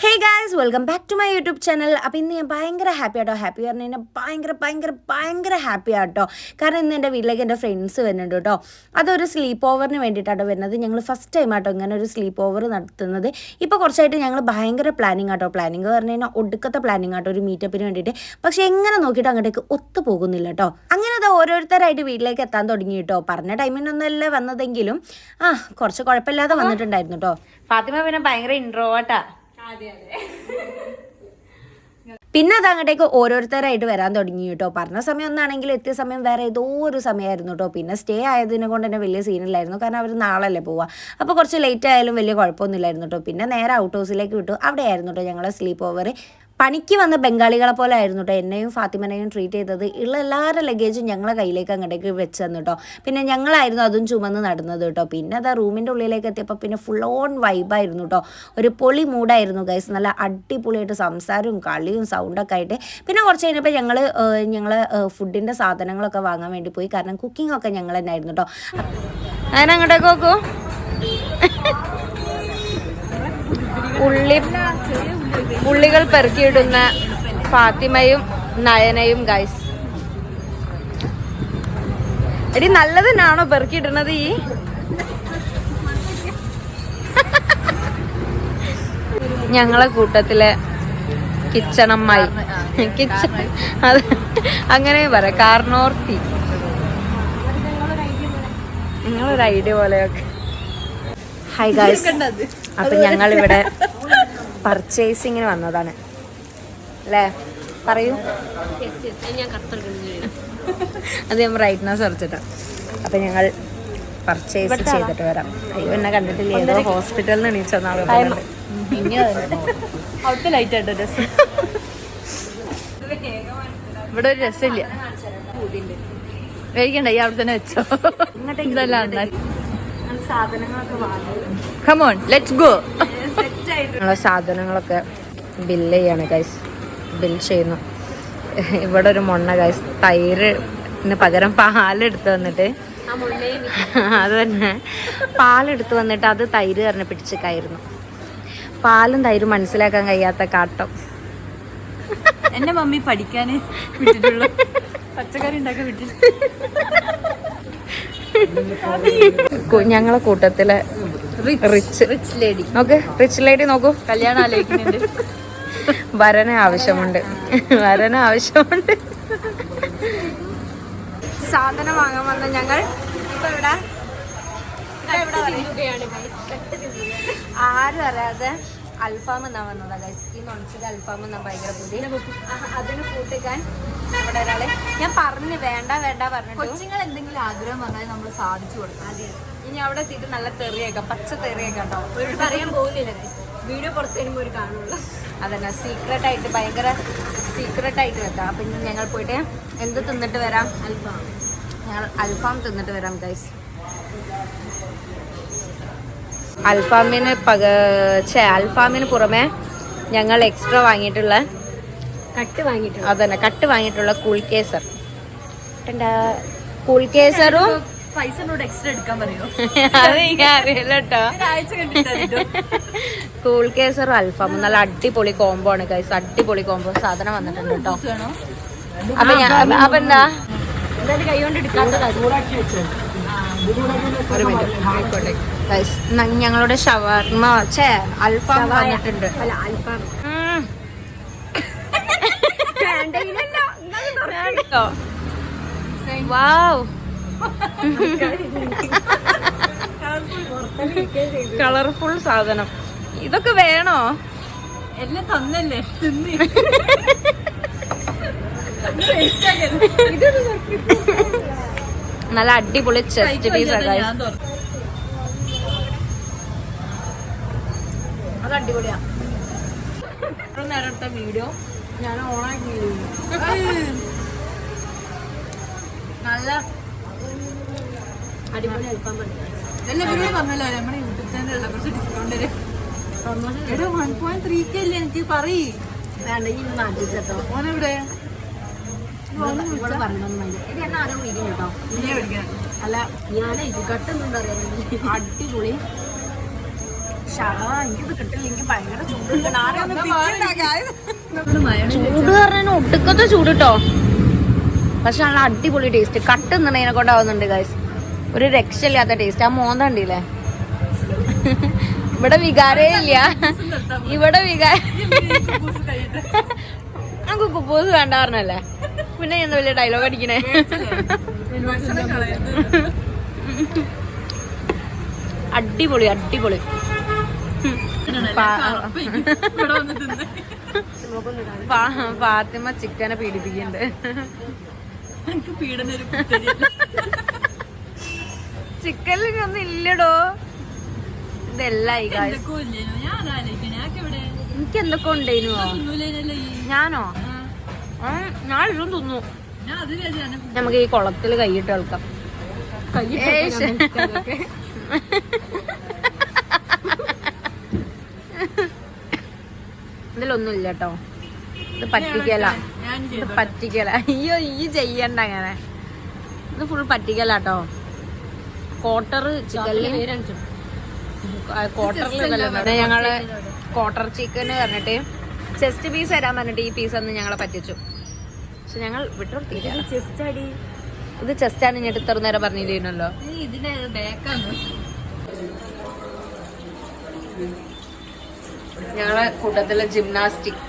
Hey guys, welcome back to my YouTube channel. അപ്പോൾ ഇന്ന് ഞാൻ ഭയങ്കര ഹാപ്പി ആട്ടോ. ഹാപ്പി പറഞ്ഞു കഴിഞ്ഞാൽ ഭയങ്കര ഹാപ്പി ആട്ടോ. കാരണം ഇന്ന് എൻ്റെ വീട്ടിലേക്ക് എൻ്റെ ഫ്രണ്ട്സ് വരുന്നുണ്ട് കേട്ടോ. അതൊരു സ്ലീപ്പ് ഓവറിന് വേണ്ടിയിട്ടാട്ടോ വരുന്നത്. ഞങ്ങൾ ഫസ്റ്റ് ടൈം ആട്ടോ ഇങ്ങനെ ഒരു സ്ലീപ്പ് ഓവർ നടത്തുന്നത്. ഇപ്പോൾ കുറച്ചായിട്ട് ഞങ്ങൾ ഭയങ്കര പ്ലാനിങ് ആട്ടോ. പ്ലാനിങ് പറഞ്ഞു കഴിഞ്ഞാൽ ഒടുക്കത്തെ പ്ലാനിങ് ആട്ടോ ഒരു മീറ്റപ്പിന് വേണ്ടിയിട്ട്. പക്ഷേ എങ്ങനെ നോക്കിയിട്ട് അങ്ങോട്ടേക്ക് ഒത്തു പോകുന്നില്ല കേട്ടോ. അങ്ങനെ അത് ഓരോരുത്തരായിട്ട് വീട്ടിലേക്ക് എത്താൻ തുടങ്ങി കേട്ടോ. പറഞ്ഞ ടൈമിനൊന്നുമല്ല വന്നതെങ്കിലും കുറച്ച് കുഴപ്പമില്ലാതെ വന്നിട്ടുണ്ടായിരുന്നു കേട്ടോ. ഫാത്തിമ പിന്നെ ഭയങ്കര ഇൻട്രോവേർട്ടാ. പിന്നെ അത് അങ്ങോട്ടേക്ക് ഓരോരുത്തരായിട്ട് വരാൻ തുടങ്ങി കേട്ടോ. പറഞ്ഞ സമയം ഒന്നാണെങ്കിൽ എത്തിയ സമയം വേറെ ഏതോ ഒരു സമയമായിരുന്നു കേട്ടോ. പിന്നെ സ്റ്റേ ആയതിനെ കൊണ്ട് തന്നെ വലിയ സീനില്ലായിരുന്നു. കാരണം അവർ നാളല്ലേ പോവുക. അപ്പോൾ കുറച്ച് ലേറ്റ് ആയാലും വലിയ കുഴപ്പമൊന്നുമില്ലായിരുന്നു കേട്ടോ. പിന്നെ നേരെ ഔട്ട് ഹൗസിലേക്ക് വിട്ടു. അവിടെ ആയിരുന്നു കേട്ടോ ഞങ്ങളെ സ്ലീപ്പ് ഓവർ. പണിക്ക് വന്ന ബംഗാളികളെ പോലെ ആയിരുന്നു കേട്ടോ എന്നെയും ഫാത്തിമനെയും ട്രീറ്റ് ചെയ്തത്. ഉള്ള എല്ലാവരുടെ ലഗേജും ഞങ്ങളെ കയ്യിലേക്ക് അങ്ങോട്ടേക്ക് വെച്ച് തന്നു കേട്ടോ. പിന്നെ ഞങ്ങളായിരുന്നു അതും ചുമന്ന് നടന്നത് കേട്ടോ. പിന്നെ അതാ റൂമിൻ്റെ ഉള്ളിലേക്ക് എത്തിയപ്പോൾ പിന്നെ ഫുൾ ഓൺ വൈബായിരുന്നു കേട്ടോ. ഒരു പൊളി മൂഡായിരുന്നു ഗൈസ്. നല്ല അടിപൊളിയായിട്ട് സംസാരവും കളിയും സൗണ്ടൊക്കെ ആയിട്ട്. പിന്നെ കുറച്ച് കഴിഞ്ഞപ്പോൾ ഞങ്ങൾ ഫുഡിൻ്റെ സാധനങ്ങളൊക്കെ വാങ്ങാൻ വേണ്ടി പോയി. കാരണം കുക്കിംഗ് ഒക്കെ ഞങ്ങൾ തന്നെ ആയിരുന്നു കേട്ടോ. അങ്ങനെ അങ്ങോട്ടേക്ക് നോക്കൂ. ഉള്ളികൾ പെറുക്കിയിടുന്ന ഫാത്തിമയും നയനയും ഗൈസ്. എടി നല്ലത് തന്നെയാണോ പെറുക്കിയിടുന്നത് ഈ? ഞങ്ങളെ കൂട്ടത്തിലെ കിച്ചണമ്മായി അത് അങ്ങനെ പറയാം. കാർണോർത്തി നിങ്ങളൊരു ഐഡിയ പോലെയൊക്കെ. ഹായ് ഗൈസ്, അപ്പം ഞങ്ങളിവിടെ പർച്ചേസിങ്ങിന് വന്നതാണ് അല്ലേ? പറയൂ. അത് ഞാൻ ബ്രൈറ്റ്നസ് കുറച്ചിട്ടാണ്. അപ്പം ഞങ്ങൾ പർച്ചേസ് ചെയ്തിട്ട് വരാം. അയ്യോ എന്നെ കണ്ടിട്ടില്ല, ഏതോ ഹോസ്പിറ്റലിൽ നിന്ന് എണീച്ചെന്നാണ്. അവിടുത്തെ ലൈറ്റ് ആയിട്ട് രസം. ഇവിടെ ഒരു രസമില്ല. കഴിക്കണ്ട, ഈ അവിടെ തന്നെ വെച്ചോ. സാധനങ്ങളൊക്കെ വാങ്ങി. Come on, let's go. ഞങ്ങളെ സാധനങ്ങളൊക്കെ ബില്ല് ചെയ്യാണ് ഗൈസ്. ബിൽ ചെയ്യുന്നു. ഇവിടെ ഒരു മൊണ്ണ ഗൈസ് തൈരിന് പകരം പാലെടുത്ത് വന്നിട്ട്, അത് തന്നെ പാലെടുത്ത് വന്നിട്ട് അത് തൈര് പറഞ്ഞ് പിടിച്ച് കയറുന്നു. പാലും തൈരും മനസ്സിലാക്കാൻ കഴിയാത്ത കാട്ടം. എന്റെ മമ്മി പഠിക്കാൻ വിട്ടിട്ടുള്ളൂ, പച്ചക്കറി ഉണ്ടാക്കാൻ വിട്ടിട്ട്. ഞങ്ങളെ കൂട്ടത്തിലെ റിച്ച് ലേഡി നോക്ക്. റിച്ച് ലേഡി നോക്കൂ. കല്യാണം ആലോചിക്കുന്നുണ്ട്. വരനെ ആവശ്യമുണ്ട്. സാധനം വാങ്ങാൻ വന്ന ഞങ്ങൾ ഇപ്പൊ ഇവിടെ ആരും അറിയാതെ അൽഫാം എന്നാ വന്നതാ ഗൈസ്. ഈ നൊണിച്ചത് അൽഫാം എന്നാ ഭയങ്കര പുതിയ. അതിന് കൂട്ടിക്കാൻ ഇവിടെ ഒരാളെ ഞാൻ പറഞ്ഞു വേണ്ട പറഞ്ഞിട്ട്. കൊച്ചുങ്ങൾ എന്തെങ്കിലും ആഗ്രഹം പറഞ്ഞാൽ നമ്മൾ സാധിച്ചു കൊടുക്കാം. അതെ, ഇനി അവിടെ എത്തിയിട്ട് നല്ല തെറിയേക്കാം, പച്ച തെറിയേക്കാം കേട്ടോ. ഒരു പറയാൻ പോകില്ല ഗൈസ്. വീഡിയോ പുറത്ത് വരുമ്പോൾ ഒരു കാണുള്ളൂ. അതന്നെ ഭയങ്കര സീക്രട്ടായിട്ട് വെക്കാം. അപ്പം ഇനി ഞങ്ങൾ പോയിട്ട് എന്ത് തിന്നിട്ട് വരാം? ഞങ്ങൾ അൽഫാം തിന്നിട്ട് വരാം ഗൈസ്. അൽഫാമിന് പുറമെ ഞങ്ങൾ എക്സ്ട്രാ വാങ്ങിയിട്ടുള്ള കട്ട് വാങ്ങിയിട്ടുള്ള കൂൾ കേസറും പൈസ എക്സ്ട്രാ എടുക്കാൻ പറയോ? അത് അറിയില്ല കേട്ടോ. കൂൾ കേസറും അൽഫാമും നല്ല അടിപൊളി കോംബോ ആണ് ഗൈസ്. അടിപൊളി കോംബോ സാധനം വന്നിട്ടുണ്ട് കേട്ടോ. അപ്പൊ എന്താ കൈ കൊണ്ട് എടുക്കാത്ത ഒരു മിനിറ്റ് ആയിക്കോട്ടെ ഗൈസ്. ഞങ്ങളുടെ ഷവർമ അൽഫാം വന്നിട്ടുണ്ട്. വാവ്, കളർഫുൾ സാധനം. ഇതൊക്കെ വേണോ? എല്ലാം തന്നല്ലേ. നല്ല അടിപൊളി ചെസ്റ്റ് പീസ്. അത് അടിപൊളിയാ. നേരത്തെ വീഡിയോ ഞാൻ ഓണാക്കി. നല്ല അടിപൊളി അൽഫാം എല്ലാ വീഡിയോ പറഞ്ഞല്ലോ നമ്മുടെ യൂട്യൂബ് ചാനലുള്ള കുറച്ച് ഡിസ്കൗണ്ട് 1.3K അല്ലേ എനിക്ക് പറയ്. വേണ്ട, ഈ നാട്ടിൽ കേട്ടോ. ഓനെവിടെ അല്ല ഞാൻ ഇത് കട്ടൊന്നും പറയാൻ അടിപൊളി എനിക്കിത് കിട്ടില്ല, എനിക്ക് ഭയങ്കര ചൂടുണ്ട്. മയോണൈസ് ചൂട് പറഞ്ഞാൽ ഒടുക്കത്തെ ചൂട് കേട്ടോ. പക്ഷെ നല്ല അടിപൊളി ടേസ്റ്റ്. കട്ട് നിന്നതിനെ കൊണ്ടാവുന്നുണ്ട് ഗൈസ്, ഒരു രക്ഷയില്ലാത്ത ടേസ്റ്റ്. ആ മോന്ത ഉണ്ടില്ലേ, ഇവിടെ വികാരേ ഇല്ല, ഇവിടെ നമുക്ക് കുപ്പൂസ് വേണ്ട പറഞ്ഞല്ലേ, പിന്നെ എന്താ വലിയ ഡയലോഗ് അടിക്കണേ. അടിപൊളി അടിപൊളി. ഫാത്തിമ ചിക്കനെ പീഡിപ്പിക്കുന്നുണ്ട്. ചിക്കനിൽ ഒന്നും ഇല്ലടോ, ഇതെല്ലായി. എനിക്ക് എന്തൊക്കെ ഉണ്ടായിരുന്നു. ഞാനോ? ഞാൻ ഇതും തിന്നു. നമുക്ക് ഈ കുളത്തില് കൈയിട്ട് കളിക്കാം. ഇതിലൊന്നും ഇല്ല കേട്ടോ, ഇത് പറ്റിക്കല, ഇത് പറ്റിക്കല. അയ്യോ ഈ ചെയ്യണ്ട അങ്ങനെ, ഇത് ഫുൾ പറ്റിക്കലാട്ടോ. ക്വാർട്ടർ ചിക്കനിൽ ഞങ്ങള് ക്വാർട്ടർ ചിക്കന് പറഞ്ഞിട്ട് ചെസ്റ്റ് പീസ് തരാൻ പറഞ്ഞിട്ട് ഈ പീസ് അന്ന് ഞങ്ങളെ പറ്റിച്ചു. പക്ഷെ ഞങ്ങൾ വിട്ടുകൊടുത്തില്ല. ഇത് ചെസ്റ്റാണ് ഞാൻ ഇത്ര നേരം പറഞ്ഞിരുന്നല്ലോ. ഞങ്ങളെ കൂട്ടത്തിലെ ജിംനാസ്റ്റിക്.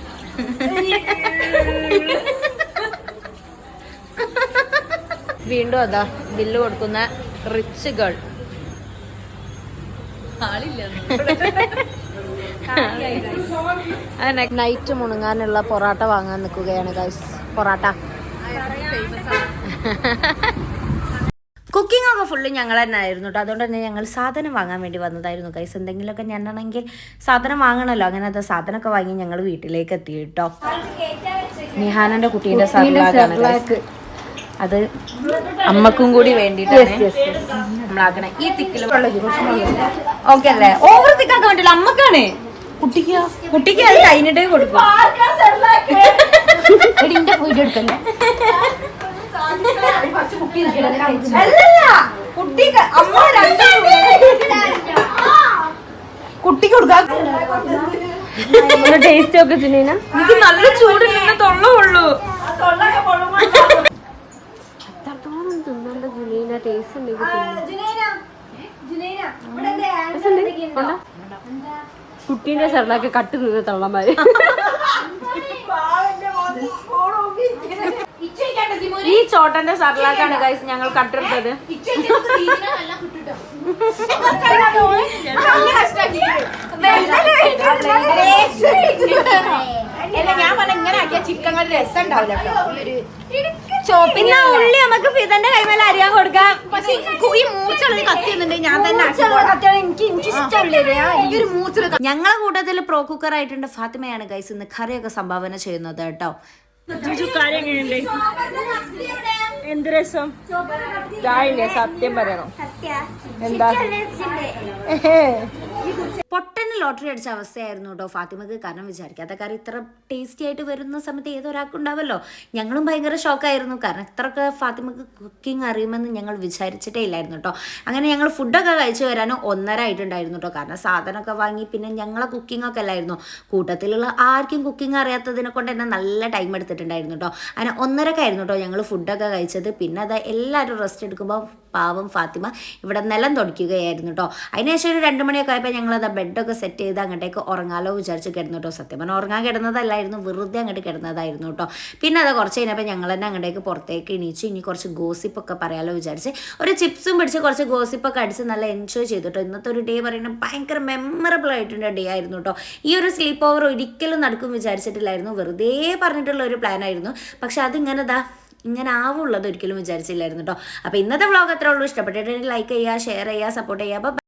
വീണ്ടും അതാ ബില്ല് കൊടുക്കുന്ന റിച്ച് ഗേൾ. നൈറ്റ് മുണങ്ങാനുള്ള പൊറാട്ട വാങ്ങാൻ നിൽക്കുകയാണ് ഗൈസ്. പൊറാട്ട കുക്കിംഗ് ഒക്കെ ഫുള്ള് ഞങ്ങൾ തന്നെ ആയിരുന്നു കേട്ടോ. അതുകൊണ്ട് തന്നെ ഞങ്ങൾ സാധനം വാങ്ങാൻ വേണ്ടി വന്നതായിരുന്നു ഗൈസ്. എന്തെങ്കിലുമൊക്കെ ഞാനാണെങ്കിൽ സാധനം വാങ്ങണമല്ലോ, അങ്ങനത്തെ സാധനമൊക്കെ വാങ്ങി ഞങ്ങൾ വീട്ടിലേക്ക് എത്തി കേട്ടോ. നിഹാനന്റെ കുട്ടീന്റെ സർലാക്ക്, അത് അമ്മക്കും കൂടി വേണ്ടിട്ടാണ് നമ്മളാക്കണേ. ഈ തിക്കില് ഓക്കെ അല്ലേ? ഓവർ തിക്കാക്കാൻ പറ്റില്ല, അമ്മക്കാണ്. കുട്ടിക്ക് അത് കഴിഞ്ഞിട്ടേ കൊടുക്കും. എടുക്കല്ലേ കുട്ടിക്ക് കൊടുക്കാം. ടേസ്റ്റ് ഒക്കെ ഇത് നല്ല ചൂട് നിന്ന് തൊള്ള കൊള്ളു. കുട്ടീന്റെ ചെറുതാക്കി കട്ട് നിന്ന് തള്ളമാര്. ഈ ചോട്ടന്റെ സർലാക്കാണ് ഗൈസ് ഞങ്ങൾ കട്ടെടുത്തത്. ഞാൻ പറഞ്ഞ ഇങ്ങനെ ആക്കിയ ചിക്കൻ കറി രസം ഉണ്ടാവില്ല. പിന്നെ ഉള്ളി നമുക്ക് ഫിദന്റെ കൈമേൽ അരിയാൻ കൊടുക്കാം. ഈ മൂച്ചുള്ള കത്തിയുന്നുണ്ട്, ഞാൻ തന്നെ ഞങ്ങളെ കൂട്ടത്തിൽ പ്രോ കുക്കർ ആയിട്ടുണ്ട് ഫാത്തിമയാണ് ഗൈസ് ഇന്ന് കറിയൊക്കെ സംഭാവന ചെയ്യുന്നത് കേട്ടോ. എന്ത് രസം സത്യം പറയണം. എന്താ പൊട്ടന് ലോട്ടറി അടിച്ച അവസ്ഥയായിരുന്നു കേട്ടോ ഫാത്തിമക്ക്. കാരണം വിചാരിക്കാത്ത കറി ഇത്ര ടേസ്റ്റി ആയിട്ട് വരുന്ന സമയത്ത് ഏതൊരാൾക്കുണ്ടാവല്ലോ. ഞങ്ങളും ഭയങ്കര ഷോക്കായിരുന്നു, കാരണം ഇത്രയൊക്കെ ഫാത്തിമക്ക് കുക്കിംഗ് അറിയുമെന്ന് ഞങ്ങൾ വിചാരിച്ചിട്ടേ ഇല്ലായിരുന്നു കേട്ടോ. അങ്ങനെ ഞങ്ങൾ ഫുഡൊക്കെ കഴിച്ചു വരാനും 1:30 ആയിട്ടുണ്ടായിരുന്നു കേട്ടോ. കാരണം സാധനമൊക്കെ വാങ്ങി പിന്നെ ഞങ്ങളെ കുക്കിംഗ് ഒക്കെ അല്ലായിരുന്നു. കൂട്ടത്തിലുള്ള ആർക്കും കുക്കിംഗ് അറിയാത്തതിനെ കൊണ്ട് തന്നെ നല്ല ടൈം എടുത്തിട്ടുണ്ടായിരുന്നു കേട്ടോ. അങ്ങനെ 1:30 ആയിരുന്നു കേട്ടോ ഞങ്ങൾ ഫുഡൊക്കെ കഴിച്ചത്. പിന്നെ അത് എല്ലാവരും റെസ്റ്റ് എടുക്കുമ്പോൾ പാവം ഫാത്തിമ ഇവിടെ നിലം തുടയ്ക്കുകയായിരുന്നു കേട്ടോ. അതിനുശേഷം ഒരു 2 മണിയൊക്കെ ആയപ്പോൾ ഞങ്ങളത് ബെഡൊക്കെ സെറ്റ് ചെയ്ത് അങ്ങോട്ടേക്ക് ഉറങ്ങാലോ വിചാരിച്ച് കിടന്നു കേട്ടോ. സത്യം പറഞ്ഞാൽ ഉറങ്ങാൻ കിടന്നതല്ലായിരുന്നു, വെറുതെ അങ്ങോട്ട് കിടന്നതായിരുന്നു കേട്ടോ. പിന്നെ അത് കുറച്ച് കഴിഞ്ഞപ്പോൾ ഞങ്ങൾ തന്നെ അങ്ങോട്ടേക്ക് പുറത്തേക്ക് എണീച്ച് ഇനി കുറച്ച് ഗോസിപ്പൊക്കെ പറയാലോ വിചാരിച്ച് ഒരു ചിപ്സും പിടിച്ച് കുറച്ച് ഗോസിപ്പൊക്കെ അടിച്ച് നല്ല എൻജോയ് ചെയ്തു കേട്ടോ. ഇന്നത്തെ ഒരു ഡേ പറയുന്നത് ഭയങ്കര മെമ്മറബിൾ ആയിട്ടുള്ള ഡേ ആയിരുന്നു കേട്ടോ. ഈ ഒരു സ്ലീപ്പ് ഓവർ ഒരിക്കലും നടക്കും വിചാരിച്ചിട്ടില്ലായിരുന്നു, വെറുതെ പറഞ്ഞിട്ടുള്ള ഒരു പ്ലാൻ ആയിരുന്നു. പക്ഷെ ഇങ്ങനെ ആവുള്ളത് ഒരിക്കലും വിചാരിച്ചില്ലായിരുന്നു കേട്ടോ. അപ്പോൾ ഇന്നത്തെ വ്ളോഗ് അത്രേ ഉള്ളൂ. ഇഷ്ടപ്പെട്ടിട്ടുണ്ടെങ്കിൽ ലൈക്ക് ചെയ്യുക, ഷെയർ ചെയ്യുക, സപ്പോർട്ട് ചെയ്യുക.